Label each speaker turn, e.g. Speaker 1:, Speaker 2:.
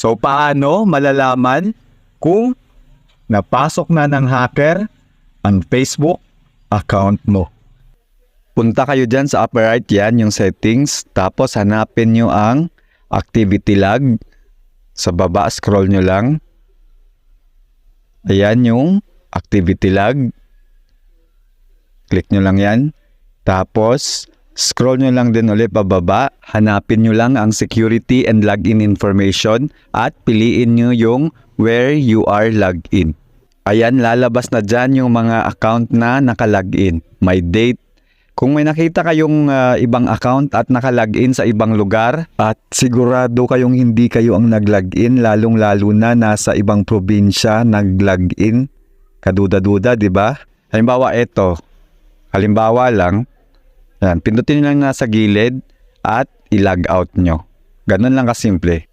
Speaker 1: So paano malalaman kung napasok na ng hacker ang Facebook account mo? Punta kayo dyan sa upper right, yan yung settings. Tapos hanapin nyo ang activity log. Sa baba, scroll nyo lang. Ayan yung activity log. Click nyo lang yan. Tapos, scroll nyo lang din ulit pababa. Hanapin nyo lang ang security and login information at piliin nyo yung where you are logged in. Ayan, lalabas na dyan yung mga account na nakalogin. May date. Kung may nakita kayong ibang account at nakalogin sa ibang lugar at sigurado kayong hindi kayo ang naglogin, lalong-lalo na nasa ibang probinsya naglogin, kaduda-duda, di ba? Halimbawa, ito. Halimbawa lang, yan, pindutin nyo lang nasa gilid at i-log out nyo. Ganun lang kasimple.